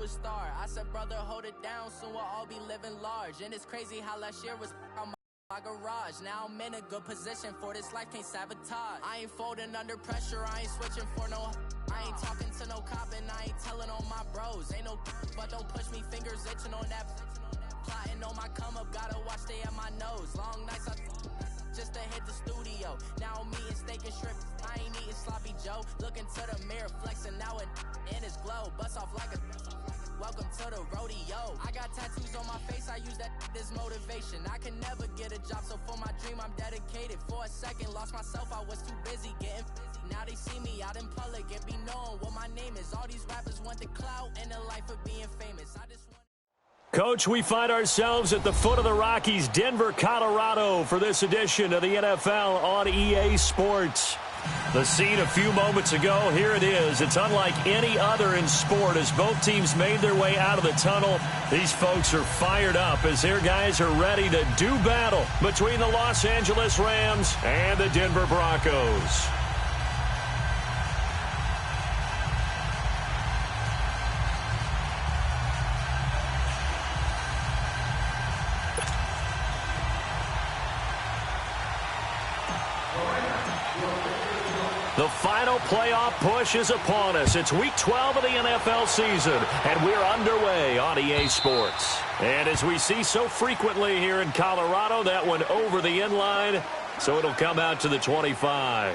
superstar. I said, brother, hold it down, soon we'll all be living large. And it's crazy how last year was on my garage. Now I'm in a good position for this life, can't sabotage. I ain't folding under pressure, I ain't switching for no. I ain't talking to no cop and I ain't telling on my bros. Ain't no but don't push me, fingers itching on that. Plotting on my come up, gotta watch stay at my nose. Long nights I just to hit the studio. Now I'm eating steak and shrimp, I ain't eating sloppy Joe. Looking to the mirror, flexing now it in his glow. Bust off like a welcome to the rodeo. I got tattoos on my face, I use that as motivation. I can never get a job, so for my dream I'm dedicated. For a second, lost myself, I was too busy getting busy. Now they see me out in public and be knowing what my name is. All these rappers want the clout and the life of being famous. I just want Coach, we find ourselves at the foot of the Rockies, Denver, Colorado, for this edition of the NFL on EA Sports. The scene a few moments ago, here it is. It's unlike any other in sport as both teams made their way out of the tunnel. These folks are fired up as their guys are ready to do battle between the Los Angeles Rams and the Denver Broncos. The final playoff push is upon us. It's Week 12 of the NFL season, and we're underway on EA Sports. And as we see so frequently here in Colorado, that one over the end line, so it'll come out to the 25.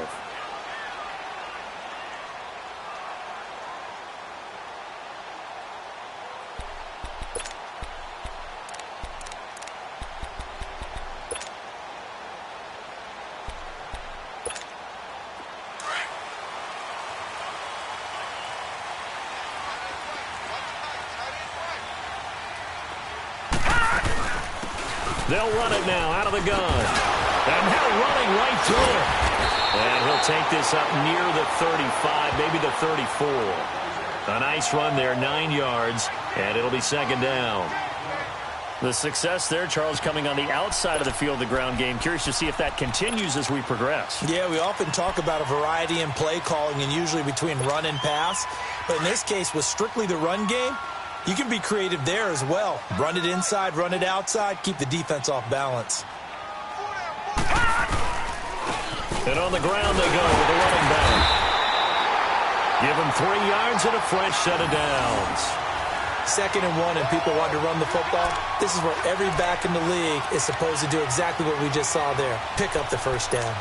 They'll run it now out of the gun. And now running right through it. And he'll take this up near the 35, maybe the 34. A nice run there, 9 yards, and it'll be second down. The success there, Charles, coming on the outside of the field of the ground game. Curious to see if that continues as we progress. Yeah, we often talk about a variety in play calling and usually between run and pass. But in this case, with strictly the run game, you can be creative there as well. Run it inside, run it outside, keep the defense off balance. And on the ground they go with the running back. Give him 3 yards and a fresh set of downs. 2nd and 1 and people want to run the football. This is where every back in the league is supposed to do exactly what we just saw there. Pick up the first down.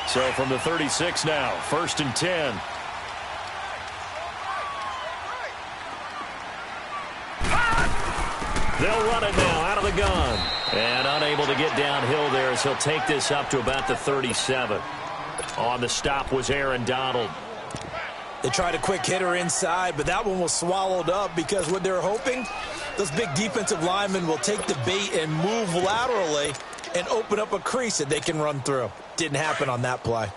So from the 36 now, 1st and 10. They'll run it now out of the gun. And unable to get downhill there as he'll take this up to about the 37. On the stop was Aaron Donald. They tried a quick hitter inside, but that one was swallowed up because what they're hoping, those big defensive linemen will take the bait and move laterally and open up a crease that they can run through. Didn't happen on that play.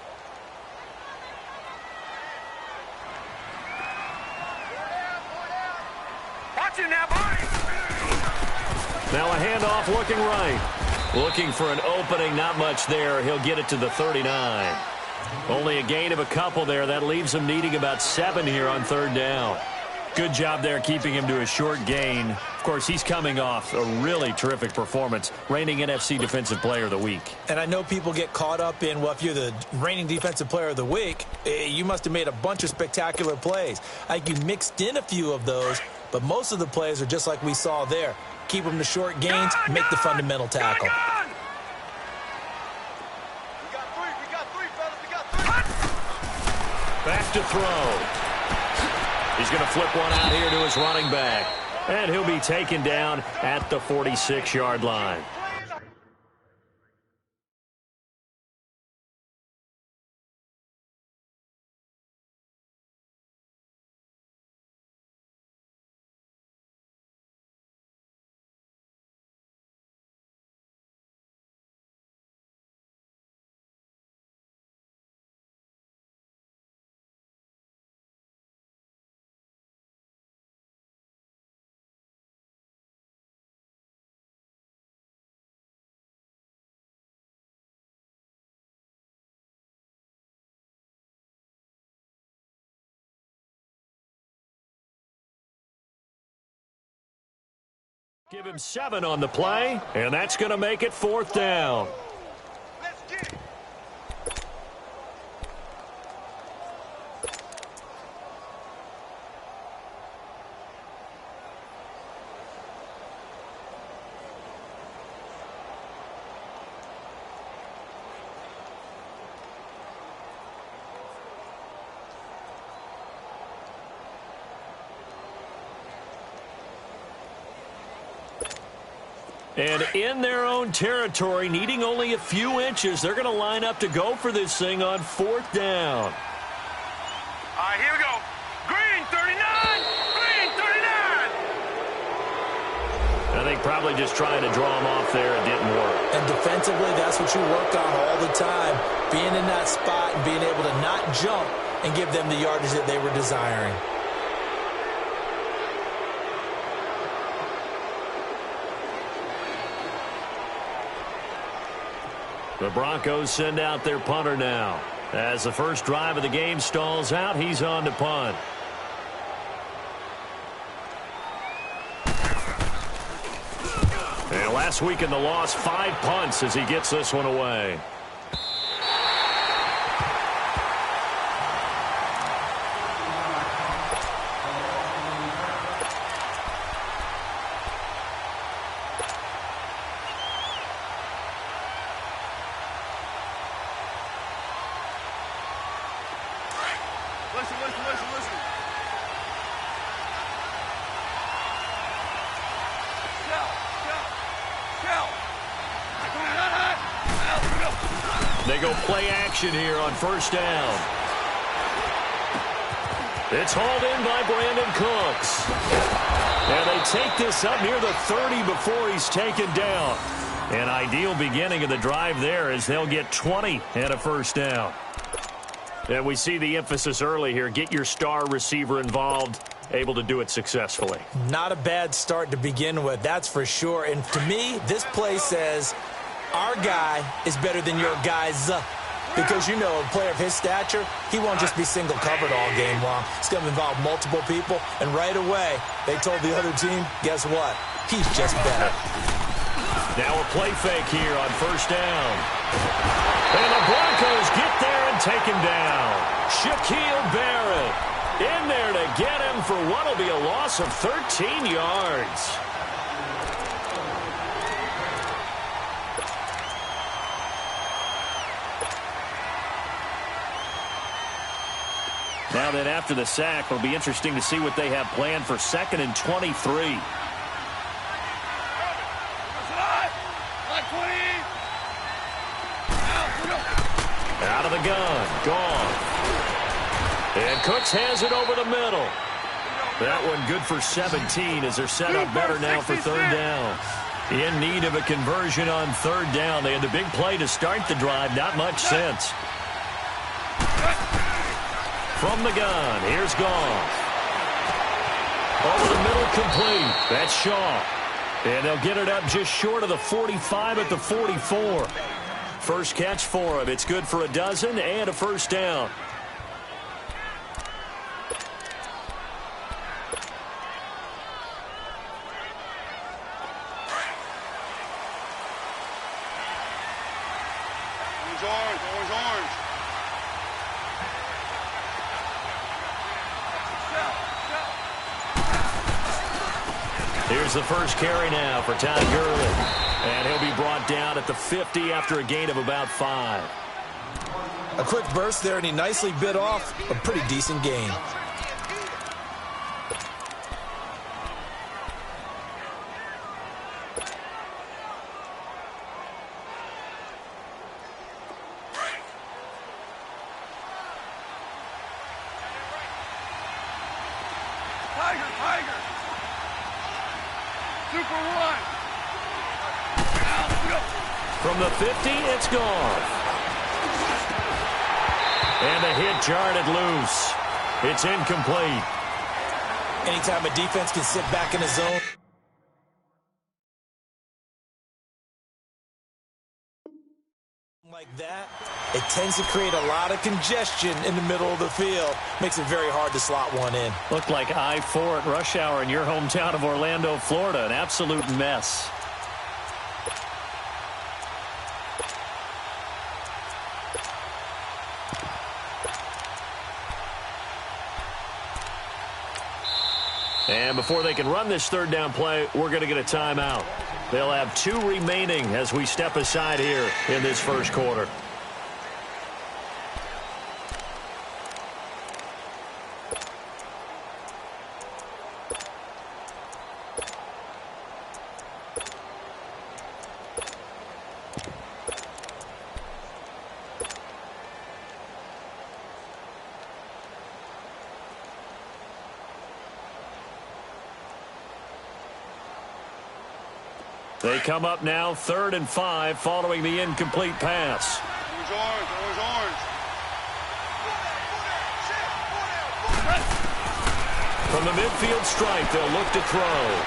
Now a handoff looking right. Looking for an opening, not much there. He'll get it to the 39. Only a gain of a couple there. That leaves him needing about 7 here on 3rd down. Good job there keeping him to a short gain. Of course, he's coming off a really terrific performance, reigning NFC Defensive Player of the Week. And I know people get caught up in, well, if you're the reigning Defensive Player of the Week, you must have made a bunch of spectacular plays. I think you mixed in a few of those, but most of the plays are just like we saw there. Keep them to short gains, make the fundamental tackle. Back to throw. He's going to flip one out here to his running back. And he'll be taken down at the 46-yard line. Give him 7 on the play, and that's going to make it 4th down. Let's get it. And in their own territory, needing only a few inches, they're going to line up to go for this thing on 4th down. All right, here we go. Green 39! Green 39! I think probably just trying to draw him off there, it didn't work. And defensively, that's what you work on all the time. Being in that spot and being able to not jump and give them the yardage that they were desiring. The Broncos send out their punter now. As the first drive of the game stalls out, he's on to punt. And last week in the loss, 5 punts as he gets this one away. Listen. They go play action here on 1st down. It's hauled in by Brandon Cooks. And they take this up near the 30 before he's taken down. An ideal beginning of the drive there as they'll get 20 and a 1st down. And we see the emphasis early here. Get your star receiver involved, able to do it successfully. Not a bad start to begin with, that's for sure. And to me, this play says our guy is better than your guys. Because, you know, a player of his stature, he won't just be single covered all game long. It's going to involve multiple people. And right away, they told the other team, guess what? He's just better. Now a play fake here on 1st down. And the Broncos get there and take him down. Shaquille Barrett in there to get him for what will be a loss of 13 yards. Now that after the sack, it'll be interesting to see what they have planned for 2nd and 23. Out of the gun. Gone. And Cooks has it over the middle. That one good for 17 as they're set up better now for 3rd down. In need of a conversion on 3rd down. They had the big play to start the drive. Not much sense. From the gun, here's Goff. Over the middle, complete. That's Shaw. And they'll get it up just short of the 45 at the 44. First catch for him. It's good for a dozen and a 1st down. Orange. Here's the first carry now for Todd Gurley. And he'll be brought down at the 50 after a gain of about 5. A quick burst there, and he nicely bit off a pretty decent gain. Tiger. Super one. From the 50, it's gone. And the hit jarred it loose. It's incomplete. Anytime a defense can sit back in the zone. Like that, it tends to create a lot of congestion in the middle of the field. Makes it very hard to slot one in. Looked like I-4 at rush hour in your hometown of Orlando, Florida. An absolute mess. And before they can run this third down play, we're going to get a timeout. They'll have 2 remaining as we step aside here in this first quarter. They come up now 3rd and 5 following the incomplete pass. Orange. From the midfield stripe, they'll look to throw.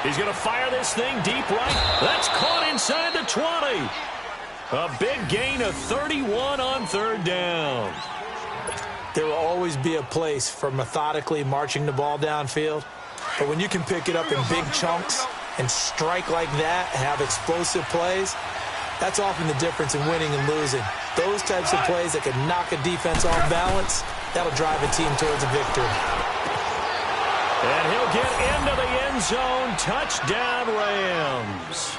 He's going to fire this thing deep right. That's caught inside the 20. A big gain of 31 on 3rd down. There will always be a place for methodically marching the ball downfield. But when you can pick it up in big chunks and strike like that, have explosive plays, that's often the difference in winning and losing. Those types of plays that can knock a defense off balance, that'll drive a team towards a victory. And he'll get into the end zone. Touchdown, Rams.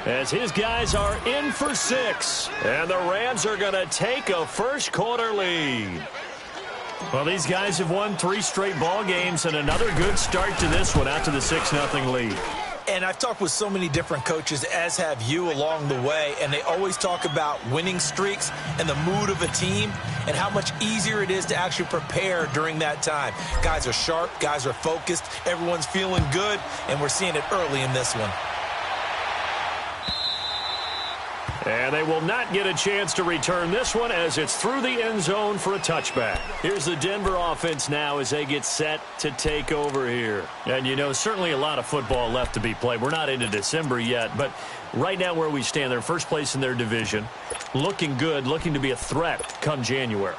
As his guys are in for 6. And the Rams are going to take a first quarter lead. Well, these guys have won 3 straight ball games and another good start to this one out to the 6-0 lead. And I've talked with so many different coaches, as have you, along the way, and they always talk about winning streaks and the mood of a team and how much easier it is to actually prepare during that time. Guys are sharp, guys are focused, everyone's feeling good, and we're seeing it early in this one. And they will not get a chance to return this one as it's through the end zone for a touchback. Here's the Denver offense now as they get set to take over here. And, you know, certainly a lot of football left to be played. We're not into December yet, but right now where we stand, they're first place in their division. Looking good, looking to be a threat come January.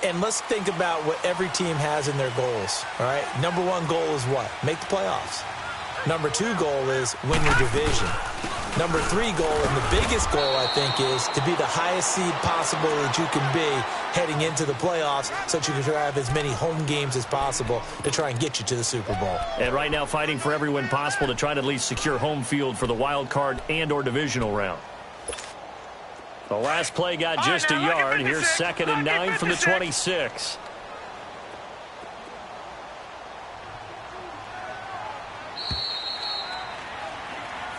And let's think about what every team has in their goals, all right? Number 1 goal is what? Make the playoffs. Number 2 goal is win your division. Number 3 goal, and the biggest goal, I think, is to be the highest seed possible that you can be heading into the playoffs so that you can have as many home games as possible to try and get you to the Super Bowl. And right now fighting for every win possible to try to at least secure home field for the wild card and or divisional round. The last play got just a yard. Here's 2nd and 9 from the 26.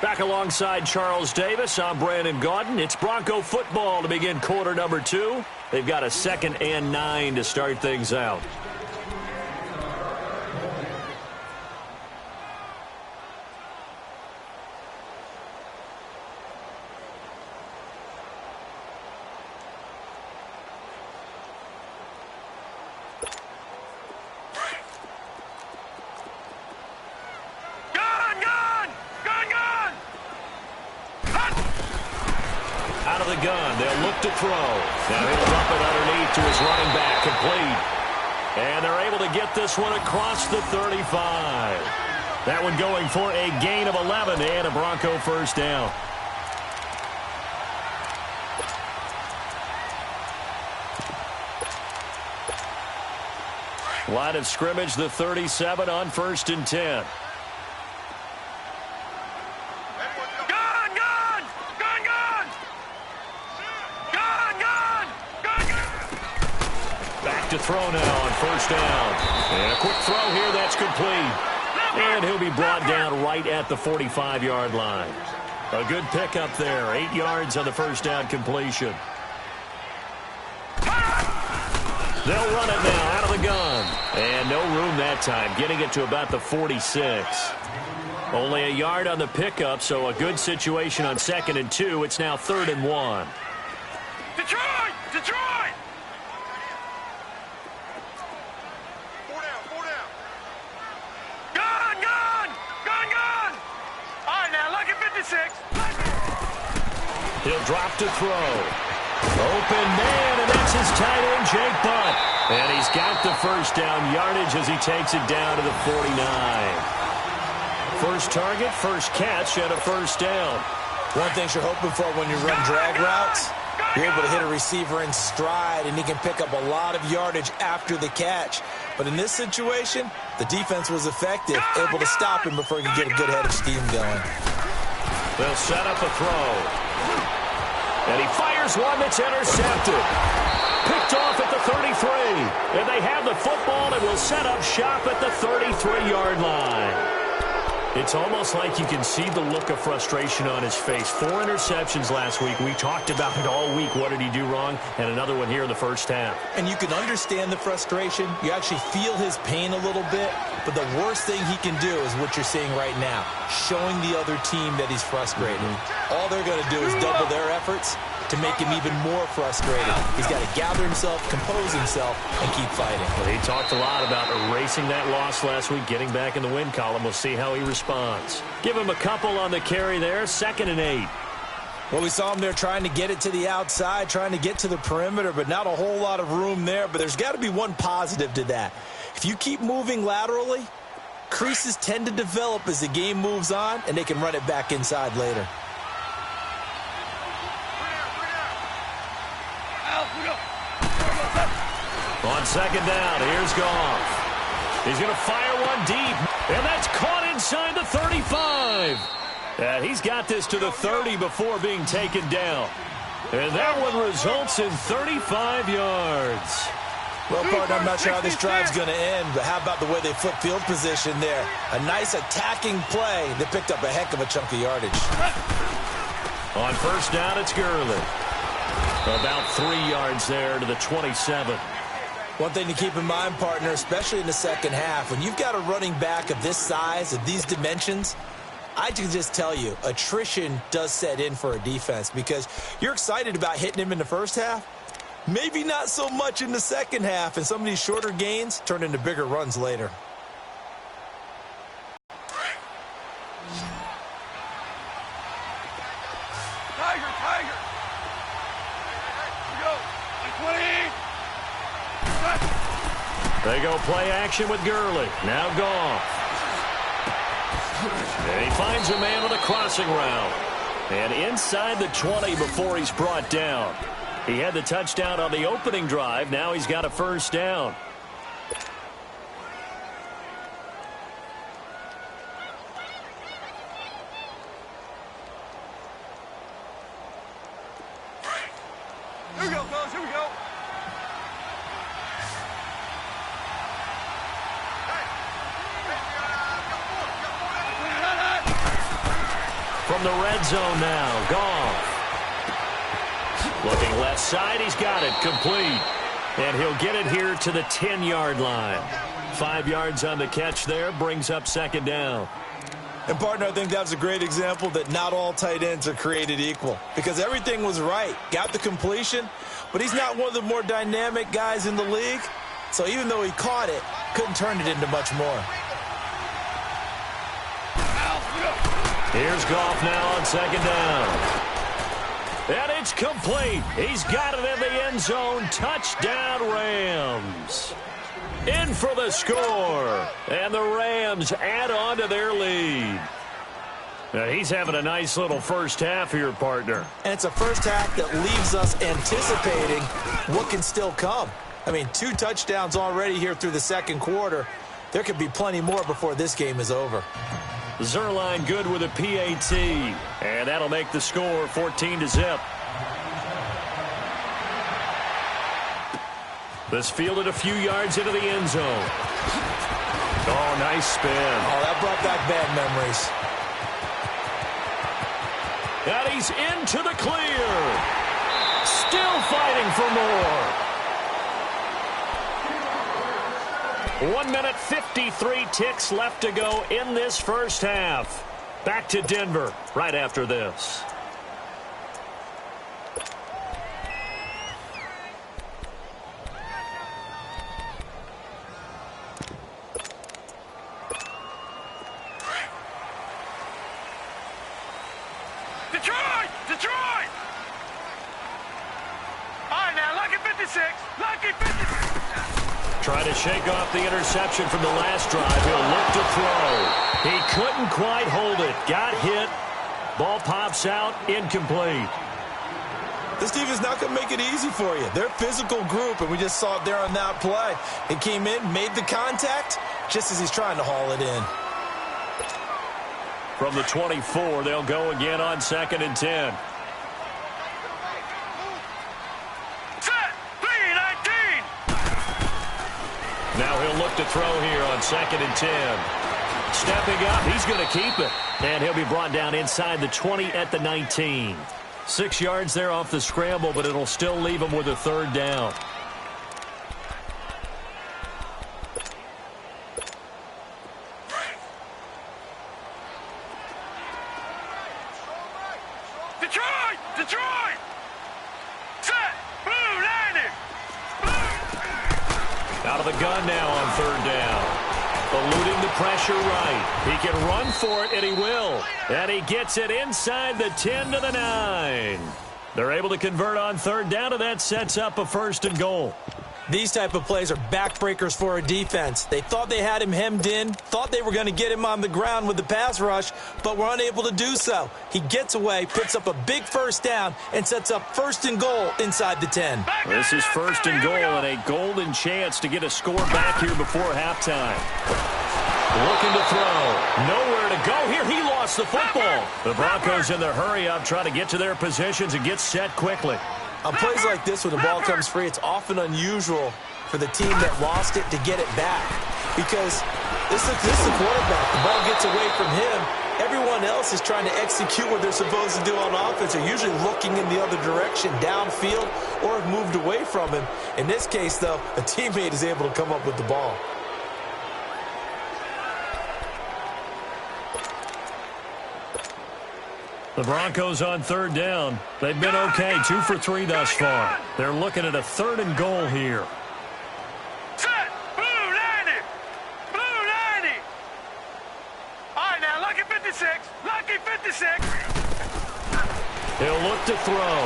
Back alongside Charles Davis, I'm Brandon Gaudin. It's Bronco football to begin quarter number 2. They've got a 2nd and 9 to start things out. Gun. They'll look to throw. Now he'll dump it underneath to his running back, complete. And they're able to get this one across the 35. That one going for a gain of 11 and a Bronco first down. Line of scrimmage, the 37 on 1st and 10. To throw now on 1st down. And a quick throw here that's complete. And he'll be brought down right at the 45-yard line. A good pickup there. 8 yards on the 1st down completion. They'll run it now out of the gun. And no room that time. Getting it to about the 46. Only a yard on the pickup, so a good situation on 2nd and 2. It's now 3rd and 1. Detroit! He'll drop to throw. Open man, and that's his tight end, Jake Butt. And he's got the first down yardage as he takes it down to the 49. First target, first catch, and a first down. One thing you're hoping for when you run drag routes, you're able to hit a receiver in stride, and he can pick up a lot of yardage after the catch. But in this situation, the defense was effective, able to stop him before he could get a good head of steam going. They'll set up a throw. And he fires one that's intercepted. Picked off at the 33. And they have the football and will set up shop at the 33-yard line. It's almost like you can see the look of frustration on his face. 4 interceptions last week. We talked about it all week. What did he do wrong? And another one here in the first half. And you can understand the frustration. You actually feel his pain a little bit. But the worst thing he can do is what you're seeing right now, showing the other team that he's frustrated. All they're going to do is double their efforts to make him even more frustrated. He's got to gather himself, compose himself, and keep fighting. Well, he talked a lot about erasing that loss last week, getting back in the win column. We'll see how he responds. Give him a couple on the carry there, 2nd and 8. Well, we saw him there trying to get it to the outside, trying to get to the perimeter, but not a whole lot of room there. But there's got to be one positive to that. If you keep moving laterally, creases tend to develop as the game moves on, and they can run it back inside later. On 2nd down, here's Goff. He's going to fire one deep, and that's caught inside the 35. And he's got this to the 30 before being taken down. And that one results in 35 yards. Well, partner, I'm not sure how this drive's going to end, but how about the way they flip field position there? A nice attacking play. They picked up a heck of a chunk of yardage. On 1st down, it's Gurley. About 3 yards there to the 27. One thing to keep in mind, partner, especially in the second half, when you've got a running back of this size, of these dimensions, I can just tell you, attrition does set in for a defense because you're excited about hitting him in the first half. Maybe not so much in the second half, and some of these shorter gains turn into bigger runs later. Tiger. Here we go. 20. They go play action with Gurley. Now Goff. And he finds a man with a crossing route. And inside the 20 before he's brought down. He had the touchdown on the opening drive. Now he's got a first down. Here we go, fellas. Here we go. From the red zone now, Goff. Looking left side, he's got it, complete. And he'll get it here to the 10-yard line. 5 yards on the catch there, brings up 2nd down. And, partner, I think that's a great example that not all tight ends are created equal because everything was right. Got the completion, but he's not one of the more dynamic guys in the league. So even though he caught it, couldn't turn it into much more. Here's Goff now on 2nd down. And it's complete. He's got it in the end zone. Touchdown, Rams. In for the score. And the Rams add on to their lead. Now, he's having a nice little first half here, partner. And it's a first half that leaves us anticipating what can still come. I mean, 2 touchdowns already here through the second quarter. There could be plenty more before this game is over. Zerline good with a PAT. And that'll make the score 14-0. This fielded a few yards into the end zone. Oh, nice spin. Oh, that brought back bad memories. And he's into the clear. Still fighting for more. 1 minute, 53 ticks left to go in this first half. Back to Denver right after this. Detroit! Trying to shake off the interception from the last drive. He'll look to throw. He couldn't quite hold it. Got hit. Ball pops out. Incomplete. This team is not going to make it easy for you. They're a physical group, and we just saw it there on that play. He came in, made the contact, just as he's trying to haul it in. From the 24, they'll go again on 2nd and 10. Now he'll look to throw here on 2nd and 10. Stepping up, he's going to keep it. And he'll be brought down inside the 20 at the 19. 6 yards there off the scramble, but it'll still leave him with a 3rd down. Detroit! Set! Blue landing! Out of the gun now on 3rd down. Eluding the pressure right. He can run for it, and he will. And he gets it inside the 10 to the 9. They're able to convert on 3rd down, and that sets up a 1st and goal. These type of plays are backbreakers for a defense. They thought they had him hemmed in, thought they were going to get him on the ground with the pass rush, but were unable to do so. He gets away, picks up a big 1st down, and sets up 1st and goal inside the 10. This is 1st and goal, and a golden chance to get a score back here before halftime. Looking to throw. Nowhere to go here. He lost the football. The Broncos in their hurry-up try to get to their positions and get set quickly. On plays like this, when the ball comes free, it's often unusual for the team that lost it to get it back. Because this is the quarterback. The ball gets away from him. Everyone else is trying to execute what they're supposed to do on offense. They're usually looking in the other direction, downfield, or have moved away from him. In this case, though, a teammate is able to come up with the ball. The Broncos on 3rd down. They've been okay, 2 for 3 thus far. They're looking at a 3rd and goal here. Set! Blue landing! Blue landing! All right, now, lucky 56. Lucky 56. He'll look to throw.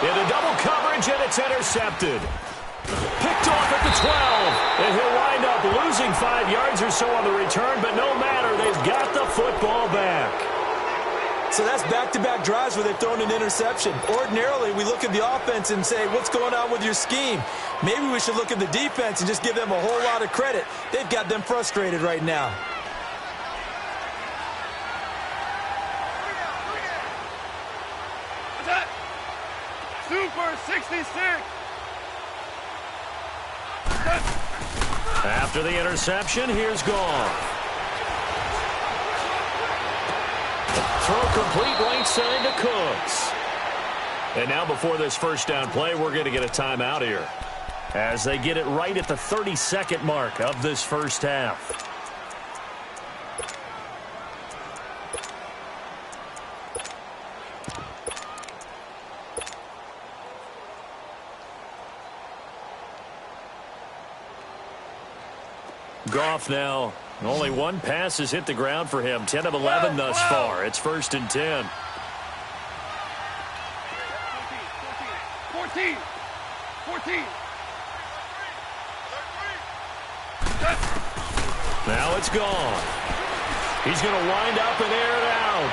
Into double coverage, and it's intercepted. Picked off at the 12. And he'll wind up losing 5 yards or so on the return, but no matter, they've got the football back. So that's back-to-back drives where they've thrown an interception. Ordinarily, we look at the offense and say, what's going on with your scheme? Maybe we should look at the defense and just give them a whole lot of credit. They've got them frustrated right now. What's that? Super 66. After the interception, here's Goff. Throw complete right side to Cooks. And now before this 1st down play, we're going to get a timeout here as they get it right at the 32nd mark of this 1st half. Goff now. Only one pass has hit the ground for him. 10 of 11 thus far. It's 1st and 10. 14. Now it's gone. He's going to wind up and air it out.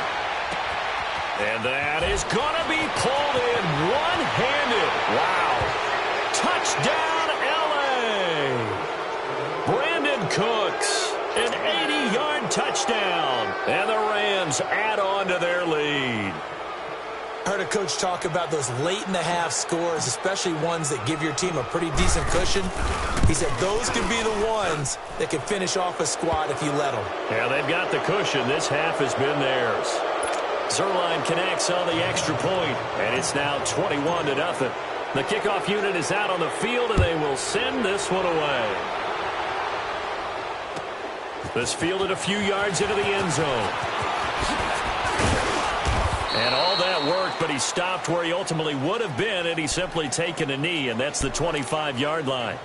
And that is going to be pulled in one-handed. Wow. Touchdown, L.A. Brandon Cooks. An 80-yard touchdown. And the Rams add on to their lead. I heard a coach talk about those late-in-the-half scores, especially ones that give your team a pretty decent cushion. He said those could be the ones that can finish off a squad if you let them. Yeah, they've got the cushion. This half has been theirs. Zerline connects on the extra point, and it's now 21-0. The kickoff unit is out on the field, and they will send this one away. This fielded a few yards into the end zone. And all that worked, but he stopped where he ultimately would have been had he simply taken a knee, and that's the 25-yard line.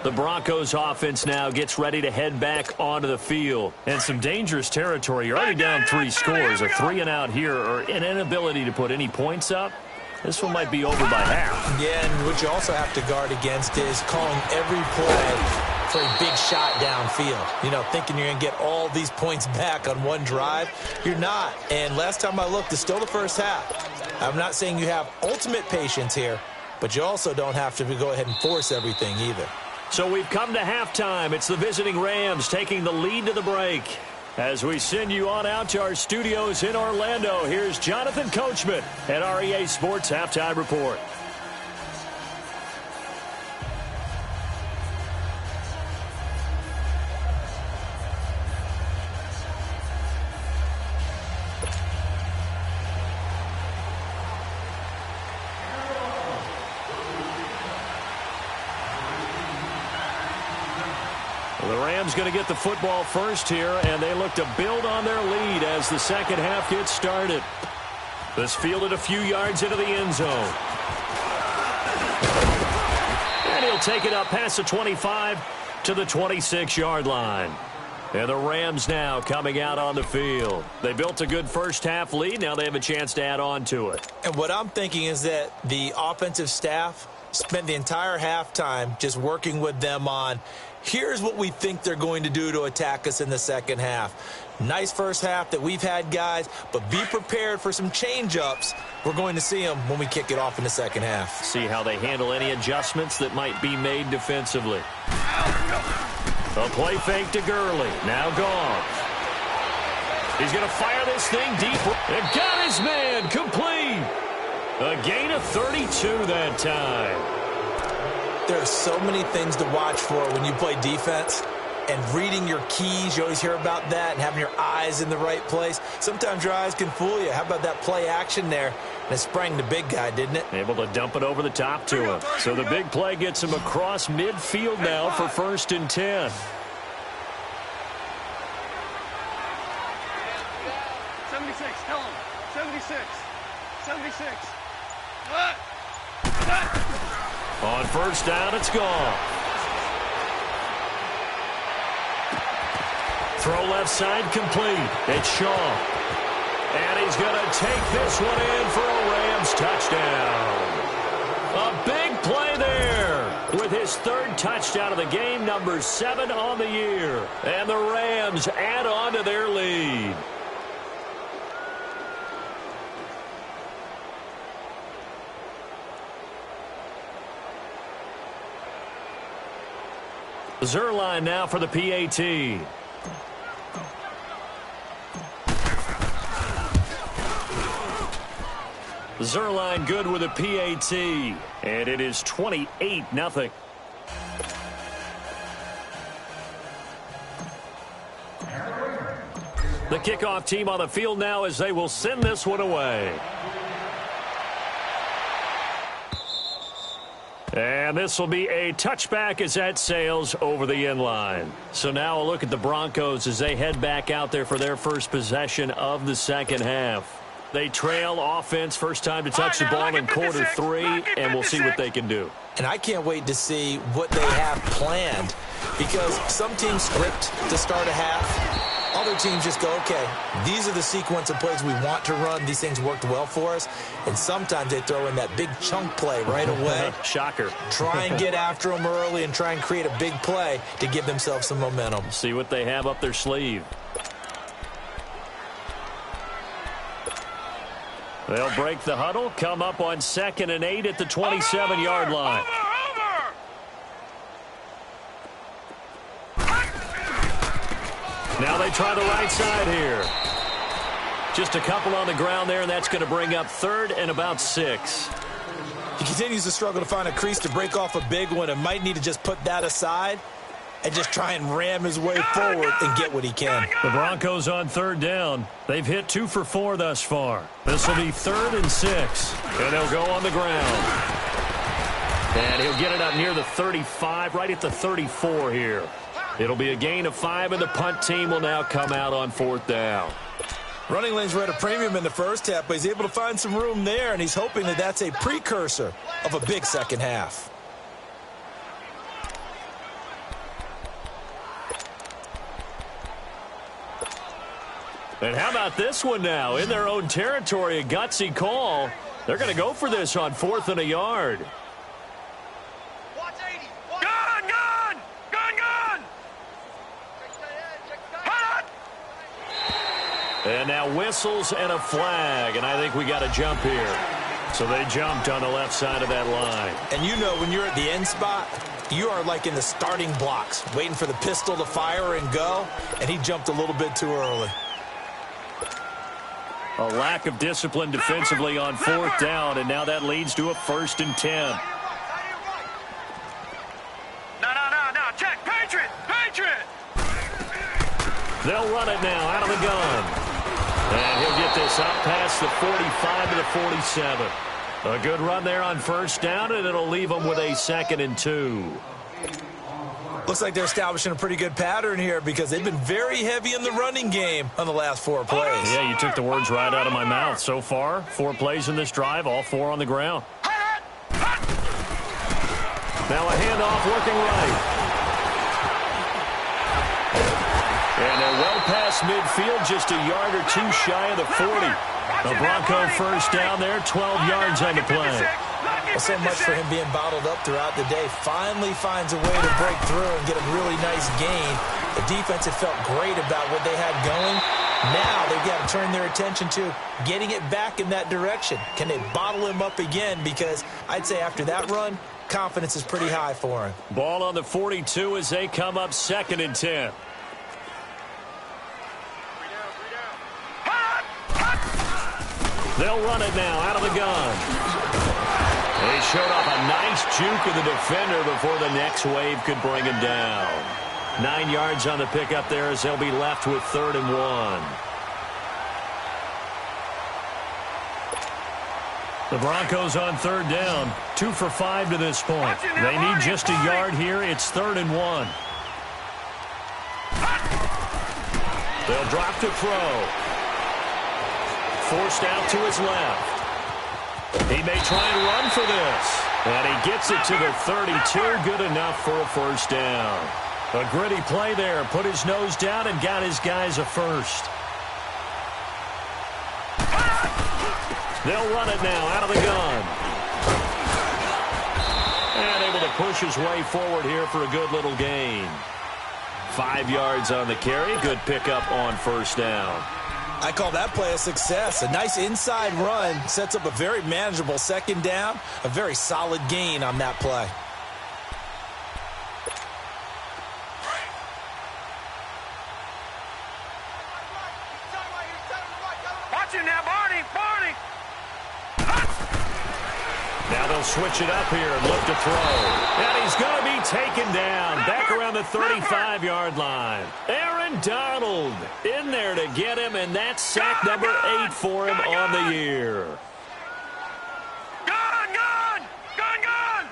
The Broncos offense now gets ready to head back onto the field. And some dangerous territory. You're already down 3 scores. A 3-and-out here or an inability to put any points up This one might be over by half. Yeah, and what you also have to guard against is calling every play for a big shot downfield. You know, thinking you're going to get all these points back on one drive. You're not. And last time I looked, it's still the first half. I'm not saying you have ultimate patience here, but you also don't have to go ahead and force everything either. So we've come to halftime. It's the visiting Rams taking the lead to the break. As we send you on out to our studios in Orlando, here's Jonathan Coachman at REA Sports Halftime Report. The Rams going to get the football first here, and they look to build on their lead as the second half gets started. This fielded a few yards into the end zone. And he'll take it up past the 25 to the 26-yard line. And the Rams now coming out on the field. They built a good first half lead. Now they have a chance to add on to it. And what I'm thinking is that the offensive staff spent the entire halftime just working with them on, here's what we think they're going to do to attack us in the second half. Nice first half that we've had, guys, but be prepared for some change-ups. We're going to see them when we kick it off in the second half. See how they handle any adjustments that might be made defensively. A play fake to Gurley. Now gone. He's going to fire this thing deep. And got his man complete. A gain of 32 that time. There are so many things to watch for when you play defense, and reading your keys, you always hear about that, and having your eyes in the right place. Sometimes your eyes can fool you. How about that play action there? And it sprang the big guy, didn't it? Able to dump it over the top to him. So the big play gets him across midfield now for 1st and 10. 76, tell him. 76. 76. On first down, it's gone. Throw left side complete. It's Shaw. And he's going to take this one in for a Rams touchdown. A big play there with his 3rd touchdown of the game, number 7 on the year. And the Rams add on to their lead. Zerline now for the PAT. Zerline good with a PAT. And it is 28-0. The kickoff team on the field now as they will send this one away. And this will be a touchback as that sails over the end line. So now a look at the Broncos as they head back out there for their first possession of the second half. They trail offense, first time to touch the ball in quarter 3, and we'll see what they can do. And I can't wait to see what they have planned, because some teams script to start a half. Other teams just go, okay, these are the sequence of plays we want to run. These things worked well for us. And sometimes they throw in that big chunk play right away. Shocker. Try and get after them early and try and create a big play to give themselves some momentum. See what they have up their sleeve. They'll break the huddle, come up on 2nd and 8 at the 27-yard line. Now they try the right side here. Just a couple on the ground there, and that's going to bring up 3rd and about 6. He continues to struggle to find a crease to break off a big one, and might need to just put that aside and just try and ram his way forward and get what he can. The Broncos on 3rd down. They've hit 2 for 4 thus far. This will be 3rd and 6. And they'll go on the ground. And he'll get it up near the 35, right at the 34 here. It'll be a gain of 5, and the punt team will now come out on 4th down. Running lanes were at a premium in the first half, but he's able to find some room there, and he's hoping that that's a precursor of a big second half. And how about this one now? In their own territory, a gutsy call. They're going to go for this on 4th and a yard. Gun, gun! Gun, gun! Hot! And now whistles and a flag, and I think we got a jump here. So they jumped on the left side of that line. And you know when you're at the end spot, you are like in the starting blocks, waiting for the pistol to fire and go, and he jumped a little bit too early. A lack of discipline defensively on 4th down, and now that leads to a 1st and 10. No, check, Patriot! Patriot! They'll run it now out of the gun. And he'll get this up past the 45 to the 47. A good run there on 1st down, and it'll leave them with a 2nd and 2. Looks like they're establishing a pretty good pattern here because they've been very heavy in the running game on the last 4 plays. Yeah, you took the words right out of my mouth. So far, 4 plays in this drive, all 4 on the ground. Now a handoff working right. And they're well past midfield, just a yard or 2 shy of the 40. The Bronco 1st down there, 12 yards on the play. Well, so much for him being bottled up throughout the day. Finally finds a way to break through and get a really nice gain. The defense had felt great about what they had going. Now they've got to turn their attention to getting it back in that direction. Can they bottle him up again? Because I'd say after that run, confidence is pretty high for him. Ball on the 42 as they come up 2nd and 10. They'll run it now out of the gun. They showed off a nice juke of the defender before the next wave could bring him down. 9 yards on the pickup there as they'll be left with 3rd and 1. The Broncos on 3rd down. 2 for 5 to this point. They need just a yard here. It's 3rd and 1. They'll drop to throw. Forced out to his left. He may try and run for this. And he gets it to the 32. Good enough for a 1st down. A gritty play there. Put his nose down and got his guys a 1st. They'll run it now out of the gun. And able to push his way forward here for a good little gain. 5 yards on the carry. Good pickup on 1st down. I call that play a success. A nice inside run sets up a very manageable 2nd down. A very solid gain on that play. Watch him now, Barney! Barney! Now they'll switch it up here and look to throw. And he's going to be taken down back around the 35-yard line. Aaron Donald in there to get him, and that's sack number 8 for him on the year. Gun! Gun! Gun! Gun!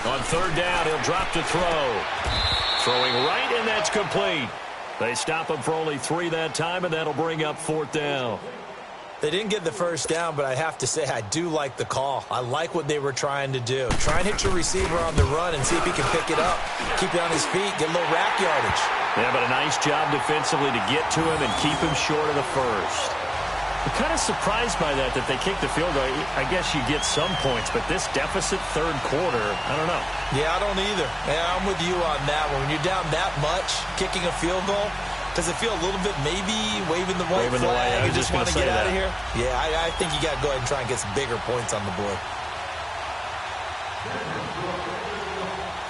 On 3rd down, he'll drop to throw. Throwing right, and that's complete. They stop him for only 3 that time, and that'll bring up 4th down. They didn't get the 1st down, but I have to say I do like the call. I like what they were trying to do. Try and hit your receiver on the run and see if he can pick it up. Keep it on his feet, get a little rack yardage. Yeah, but a nice job defensively to get to him and keep him short of the 1st. I'm kind of surprised by that they kicked the field goal. I guess you get some points, but this deficit 3rd quarter, I don't know. Yeah, I don't either. Yeah, I'm with you on that one. When you're down that much, kicking a field goal, does it feel a little bit maybe waving the white flag? You just want to get out of here? Yeah, I think you got to go ahead and try and get some bigger points on the board.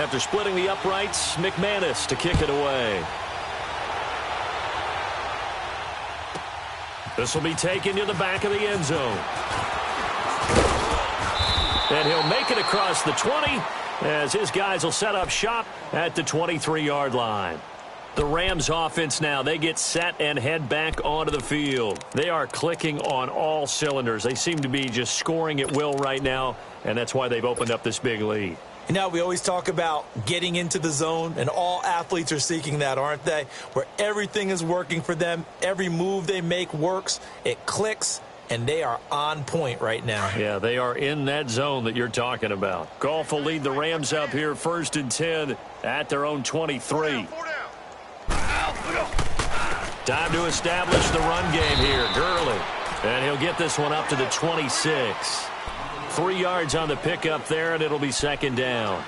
After splitting the uprights, McManus to kick it away. This will be taken to the back of the end zone. And he'll make it across the 20 as his guys will set up shop at the 23-yard line. The Rams offense now, they get set and head back onto the field. They are clicking on all cylinders. They seem to be just scoring at will right now, and that's why they've opened up this big lead. You know, we always talk about getting into the zone, and all athletes are seeking that, aren't they? Where everything is working for them, every move they make works, it clicks, and they are on point right now. Yeah, they are in that zone that you're talking about. Goff will lead the Rams up here 1st and 10 at their own 23. Time to establish the run game here. Gurley. And he'll get this one up to the 26. 3 yards on the pickup there, and it'll be second down.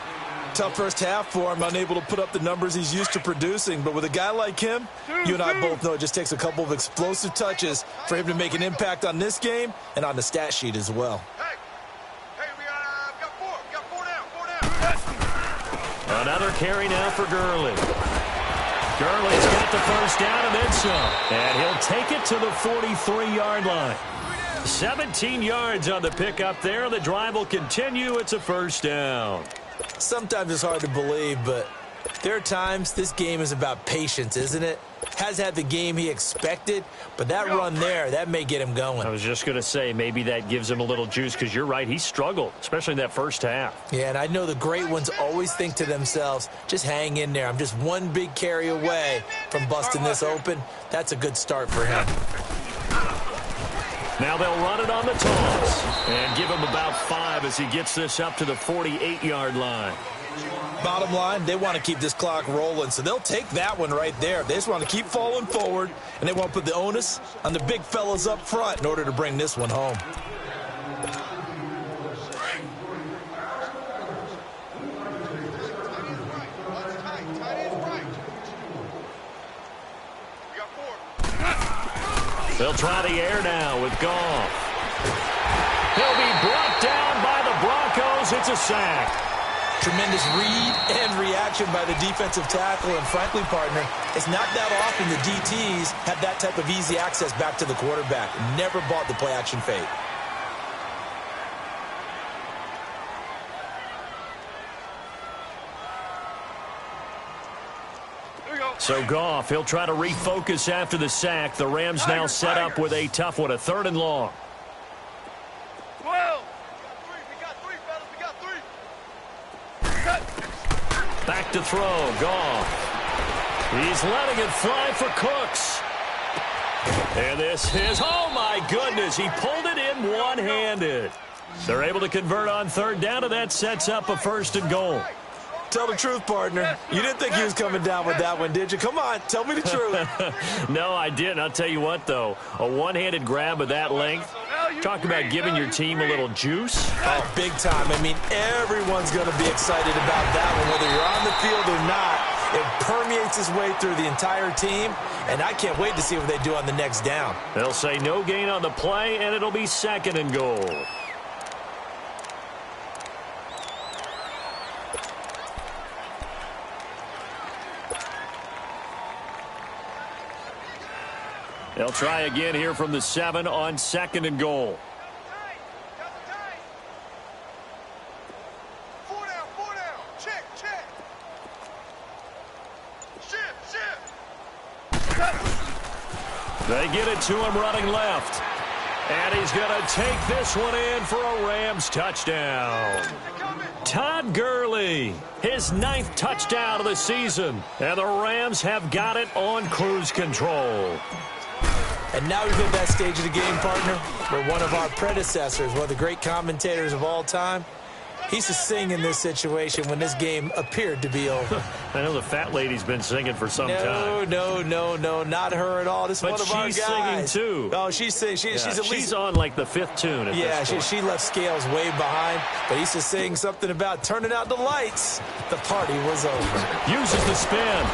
Tough first half for him, unable to put up the numbers he's used to producing. But with a guy like him, you and I both know it just takes a couple of explosive touches for him to make an impact on this game and on the stat sheet as well. Hey, we got four down. Another carry now for Gurley. Gurley's got the first down and then some. And he'll take it to the 43-yard line. 17 yards on the pickup there. The drive will continue. It's a first down. Sometimes it's hard to believe, but there are times this game is about patience, isn't it? Has had the game he expected, but that run there, that may get him going. I was just going to say, maybe that gives him a little juice, because you're right, he struggled, especially in that first half. Yeah, and I know the great ones always think to themselves, just hang in there. I'm just one big carry away from busting this open. That's a good start for him. Now they'll run it on the toss and give him about 5 as he gets this up to the 48-yard line. Bottom line, they want to keep this clock rolling, so they'll take that one right there. They just want to keep falling forward, and they want to put the onus on the big fellas up front in order to bring this one home. They'll try the air now with Goff. He'll be brought down by the Broncos. It's a sack. Tremendous read and reaction by the defensive tackle, and frankly, partner, it's not that often the DTs have that type of easy access back to the quarterback. Never bought the play-action fake. So Goff, he'll try to refocus after the sack. The Rams now set up with a tough one, a 3rd and long. 12. We got three, fellas. Back to throw, Goff. He's letting it fly for Cooks. And this is, oh my goodness, he pulled it in one-handed. They're able to convert on 3rd down, and that sets up a 1st and goal. Tell the truth, partner. You didn't think he was coming down with that one, did you? Come on, tell me the truth. No, I didn't. I'll tell you what, though. A one-handed grab of that length. Talk about giving your team a little juice. Oh, big time. I mean, everyone's going to be excited about that one, whether you're on the field or not. It permeates its way through the entire team, and I can't wait to see what they do on the next down. They'll say no gain on the play, and it'll be 2nd and goal. They'll try again here from the 7 on 2nd and goal. 4 down. Check. Shift. They get it to him running left. And he's going to take this one in for a Rams touchdown. Todd Gurley, his 9th touchdown of the season. And the Rams have got it on cruise control. And now we've hit that stage of the game, partner, where one of our predecessors, one of the great commentators of all time, he used to sing in this situation when this game appeared to be over. I know the fat lady's been singing for some time. No, not her at all. This is one of our guys. But she's singing, too. Oh, she's singing. She's at least... She's on, like, the 5th tune at this point. She left Scales way behind, but he used to sing something about turning out the lights. The party was over. Uses the spin.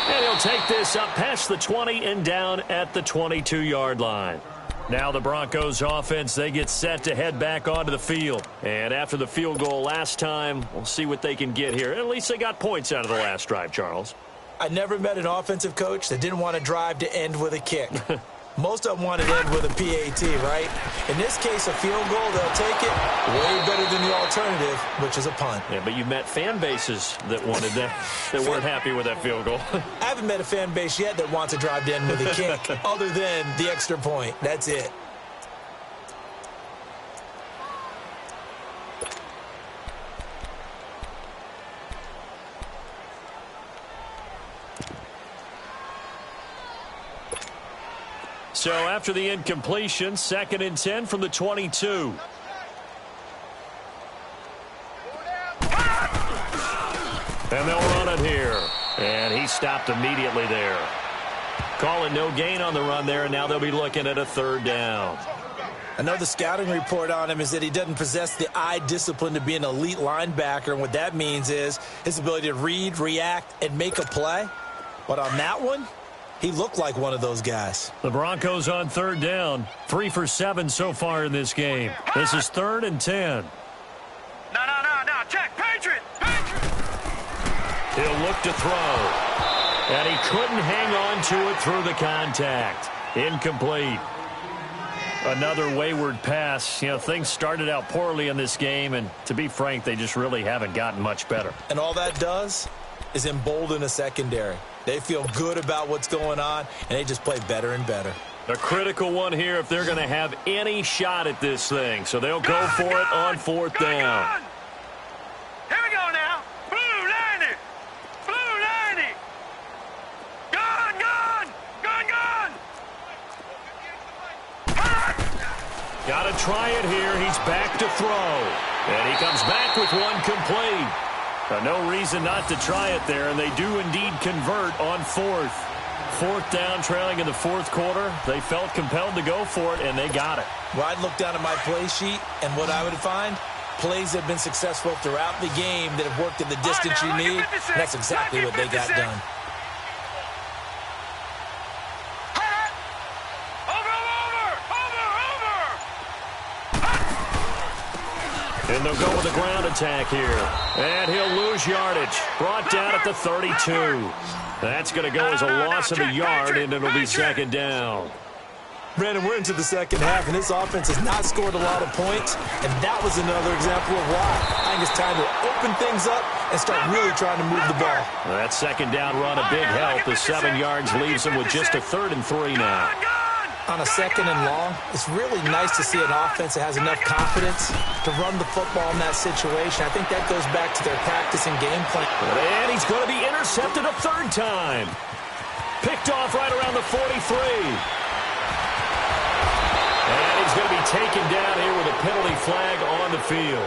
And he'll take this up past the 20 and down at the 22-yard line. Now the Broncos offense, they get set to head back onto the field. And after the field goal last time, we'll see what they can get here. At least they got points out of the last drive, Charles. I never met an offensive coach that didn't want to drive to end with a kick. Most of them want to end with a PAT, right? In this case, a field goal, they'll take it way better than the alternative, which is a punt. Yeah, but you met fan bases that wanted that, that weren't happy with that field goal. I haven't met a fan base yet that wants to drive to end with a kick, other than the extra point. That's it. So after the incompletion, 2nd and 10 from the 22. And they'll run it here. And he stopped immediately there. Call it no gain on the run there, and now they'll be looking at a third down. I know the scouting report on him is that he doesn't possess the eye discipline to be an elite linebacker, and what that means is his ability to read, react, and make a play. But on that one, he looked like one of those guys. The Broncos on third down. 3 for 7 so far in this game. This is 3rd and 10. No. Check. Patriot. He'll look to throw. And he couldn't hang on to it through the contact. Incomplete. Another wayward pass. You know, things started out poorly in this game, and to be frank, they just really haven't gotten much better. And all that does is embolden a secondary. They feel good about what's going on, and they just play better and better. A critical one here if they're going to have any shot at this thing. So they'll go for it on 4th down. Here we go now. Blue 90. Blue 90. Gone. Got to try it here. He's back to throw. And he comes back with one complete. No reason not to try it there, and they do indeed convert on 4th. 4th down, trailing in the 4th quarter. They felt compelled to go for it, and they got it. Well, I'd look down at my play sheet, and what I would find, plays have been successful throughout the game that have worked at the distance you need. And that's exactly what they got done. And they'll go with a ground attack here. And he'll lose yardage. Brought down at the 32. That's going to go as a loss of a yard, and it'll be 2nd down. Brandon, we're into the second half, and this offense has not scored a lot of points, and that was another example of why. I think it's time to open things up and start really trying to move the ball. That 2nd down run, a big help. The 7 yards leaves them with just a 3rd and 3 now. On a 2nd and long, it's really nice to see an offense that has enough confidence to run the football in that situation. I think that goes back to their practice and game plan. And he's going to be intercepted a 3rd time. Picked off right around the 43. And he's going to be taken down here with a penalty flag on the field.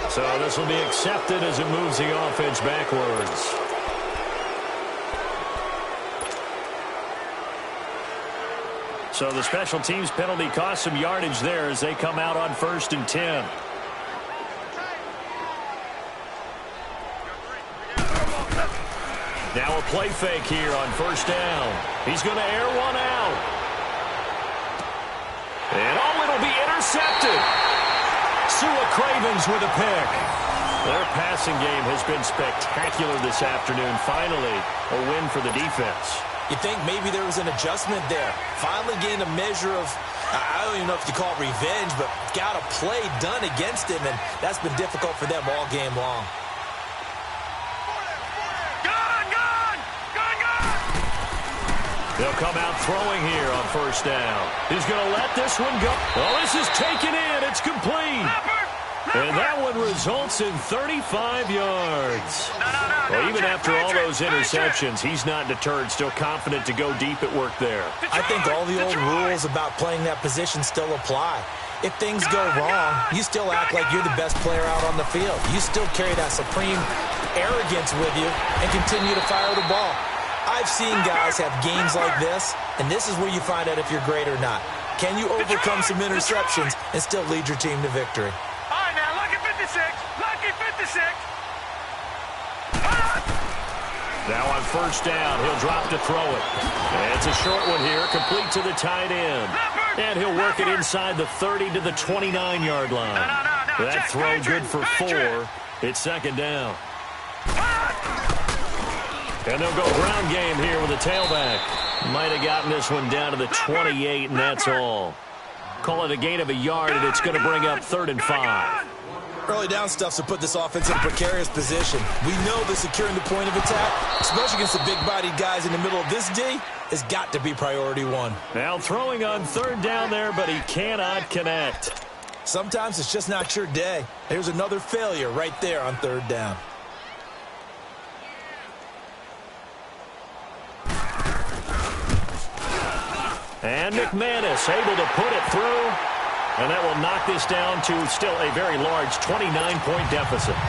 So this will be accepted as it moves the offense backwards. So the special teams penalty cost some yardage there as they come out on 1st and 10. Now a play fake here on 1st down. He's going to air one out. And it'll be intercepted. Sua Cravens with a pick. Their passing game has been spectacular this afternoon. Finally, a win for the defense. You think maybe there was an adjustment there. Finally gained a measure of, I don't even know if you call it revenge, but got a play done against him, and that's been difficult for them all game long. They'll come out throwing here on 1st down. He's going to let this one go. Well, this is taken in. It's complete. And that one results in 35 yards. Well, even after all those interceptions, he's not deterred, still confident to go deep at work there. I think all the old rules about playing that position still apply. If things go wrong, you still act like you're the best player out on the field. You still carry that supreme arrogance with you and continue to fire the ball. I've seen guys have games like this, and this is where you find out if you're great or not. Can you overcome some interceptions and still lead your team to victory? Now on 1st down, he'll drop to throw it. And it's a short one here, complete to the tight end. And he'll work it inside the 30 to the 29-yard line. That throw good for 4. It's 2nd down. And they'll go ground game here with a tailback. Might have gotten this one down to the 28, and that's all. Call it a gain of a yard, and it's going to bring up 3rd and 5. Early down stuffs have put this offense in a precarious position. We know that securing the point of attack, especially against the big-bodied guys in the middle of this D, has got to be priority 1. Now throwing on 3rd down there, but he cannot connect. Sometimes it's just not your day. Here's another failure right there on 3rd down. And McManus able to put it through. And that will knock this down to still a very large 29-point deficit.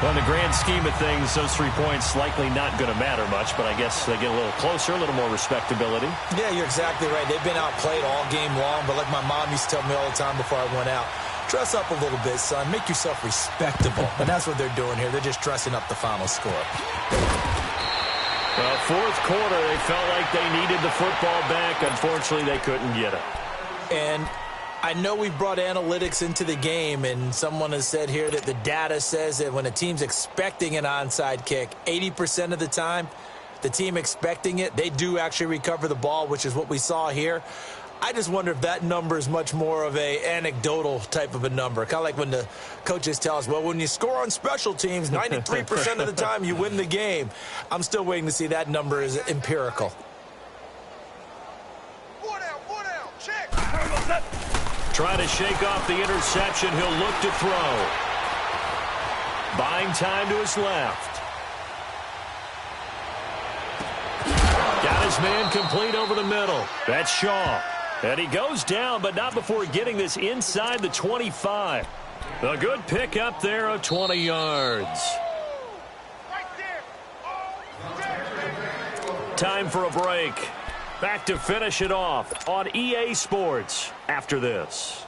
Well, in the grand scheme of things, those 3 points likely not going to matter much, but I guess they get a little closer, a little more respectability. Yeah, you're exactly right. They've been outplayed all game long, but like my mom used to tell me all the time before I went out, dress up a little bit, son. Make yourself respectable. And that's what they're doing here. They're just dressing up the final score. Well, fourth quarter, they felt like they needed the football back. Unfortunately, they couldn't get it. And I know we brought analytics into the game, and someone has said here that the data says that when a team's expecting an onside kick, 80% of the time, the team expecting it, they do actually recover the ball, which is what we saw here. I just wonder if that number is much more of a anecdotal type of a number. Kind of like when the coaches tell us, well, when you score on special teams, 93% of the time you win the game. I'm still waiting to see that number is empirical. Check. Trying to shake off the interception. He'll look to throw. Buying time to his left. Got his man complete over the middle. That's Shaw. And he goes down, but not before getting this inside the 25. A good pick up there of 20 yards. Time for a break. Back to finish it off on EA Sports after this.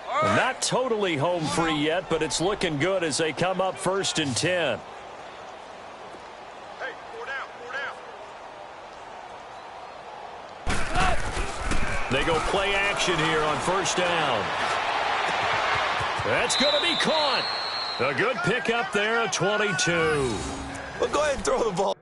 Not totally home free yet, but it's looking good as they come up 1st and 10. Hey, 4 down. They go play action here on 1st down. That's going to be caught. A good pick up there of 22. Well, go ahead and throw the ball.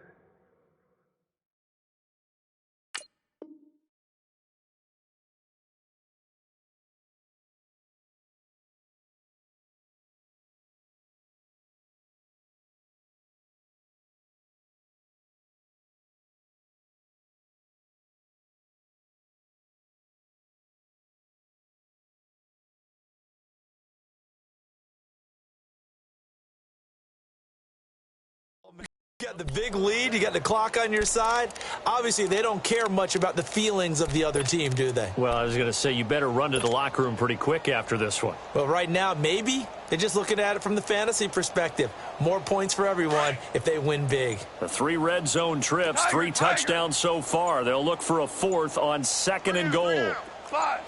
You got the big lead. You got the clock on your side. Obviously, they don't care much about the feelings of the other team, do they? Well, I was going to say you better run to the locker room pretty quick after this one. Well, right now, maybe. They're just looking at it from the fantasy perspective. More points for everyone if they win big. The 3 red zone trips, 3 touchdowns so far. They'll look for a 4th on 2nd and goal. 5.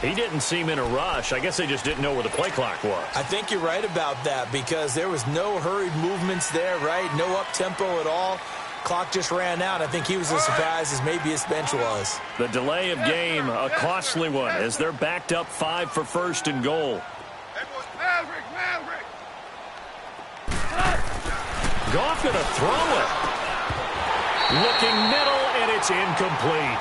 He didn't seem in a rush. I guess they just didn't know where the play clock was. I think you're right about that because there was no hurried movements there, right? No up-tempo at all. Clock just ran out. I think he was as surprised as maybe his bench was. The delay of game, a costly one, as they're backed up 5 for 1st and goal. Maverick. Goff going to throw it. Looking middle, and it's incomplete.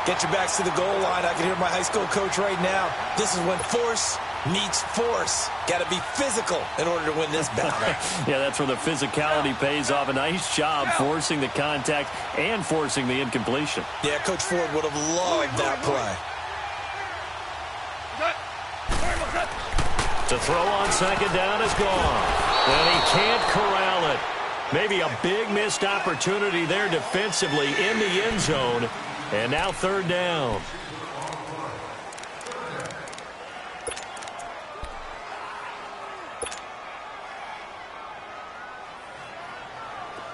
Get your backs to the goal line. I can hear my high school coach right now. This is when force meets force. Got to be physical in order to win this battle. Yeah, that's where the physicality pays off. A nice job forcing the contact and forcing the incompletion. Yeah, Coach Ford would have loved that play. To throw on 2nd down is gone. And he can't corral it. Maybe a big missed opportunity there defensively in the end zone. And now 3rd down.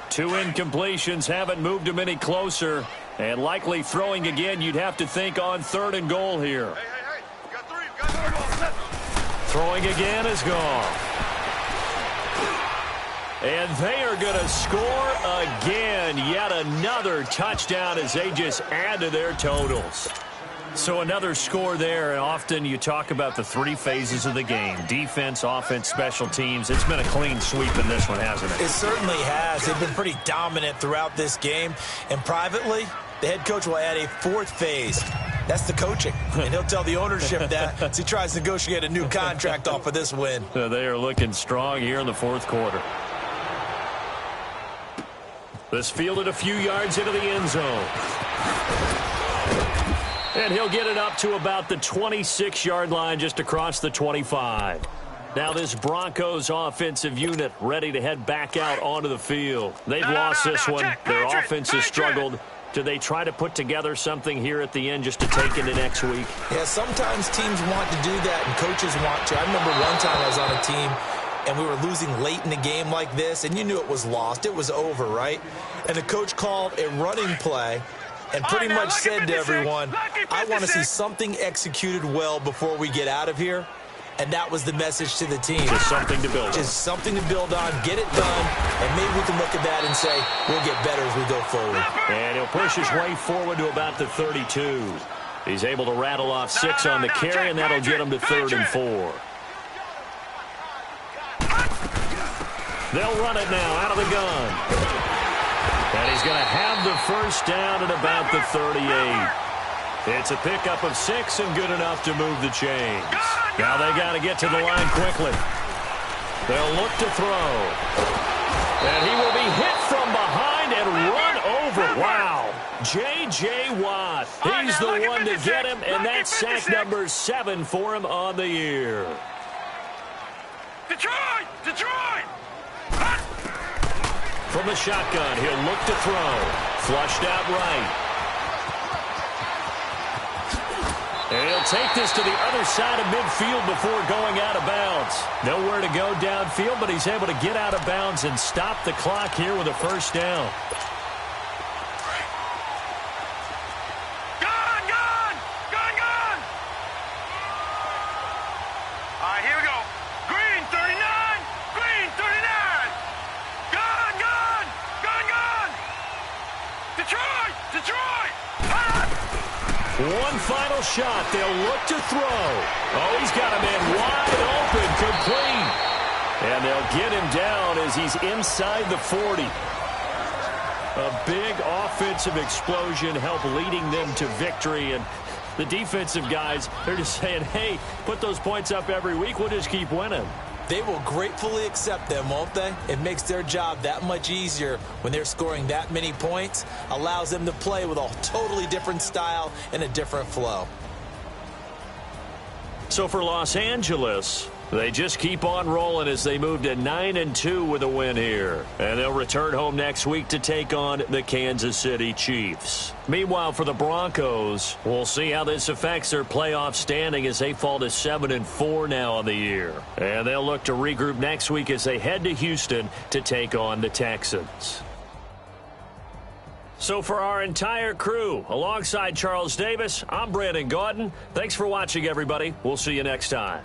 Two incompletions haven't moved him any closer. And likely throwing again, you'd have to think on 3rd and goal here. Hey. You got 3. Throwing again is gone. And they are going to score again. Yet another touchdown as they just add to their totals. So another score there. And often you talk about the 3 phases of the game. Defense, offense, special teams. It's been a clean sweep in this one, hasn't it? It certainly has. They've been pretty dominant throughout this game. And privately, the head coach will add a 4th phase. That's the coaching. And he'll tell the ownership that as he tries to negotiate a new contract off of this win. So they are looking strong here in the 4th quarter. This fielded a few yards into the end zone. And he'll get it up to about the 26-yard line just across the 25. Now this Broncos offensive unit ready to head back out onto the field. They've lost this one. Their offense has struggled. do they try to put together something here at the end just to take into next week? Yeah, sometimes teams want to do that and coaches want to. I remember one time I was on a team and we were losing late in the game like this, and you knew it was lost. It was over, right? And the coach called a running play and pretty much said to everyone, I want to see something executed well before we get out of here. And that was the message to the team. Just something to build on. Just something to build on, get it done, and maybe we can look at that and say, we'll get better as we go forward. And he'll push his way forward to about the 32. He's able to rattle off 6 on the carry, and that'll get him to 3rd and 4. They'll run it now out of the gun. And he's going to have the first down at about the 38. It's a pickup of 6 and good enough to move the chains. Now they got to get to the line quickly. They'll look to throw. And he will be hit from behind and run over. Wow. J.J. Watt. He's the one to get him, and that's sack number 7 for him on the year. Detroit! Detroit! From the shotgun, he'll look to throw. Flushed out right. And he'll take this to the other side of midfield before going out of bounds. Nowhere to go downfield, but he's able to get out of bounds and stop the clock here with a first down. Gone! Gone! Gone! Gone! All right, here we go. Green, 39! Green, 39! Gone! Gone! Gone! Gone! Detroit! Detroit! One final shot. They'll look to throw. Oh, he's got a man wide open, complete. And they'll get him down as he's inside the 40. A big offensive explosion helped leading them to victory. And the defensive guys, they're just saying, hey, put those points up every week. We'll just keep winning. They will gratefully accept them, won't they? It makes their job that much easier when they're scoring that many points. Allows them to play with a totally different style and a different flow. So for Los Angeles, they just keep on rolling as they move to 9-2 with a win here. And they'll return home next week to take on the Kansas City Chiefs. Meanwhile, for the Broncos, we'll see how this affects their playoff standing as they fall to 7-4 now on the year. And they'll look to regroup next week as they head to Houston to take on the Texans. So for our entire crew, alongside Charles Davis, I'm Brandon Gaudin. Thanks for watching, everybody. We'll see you next time.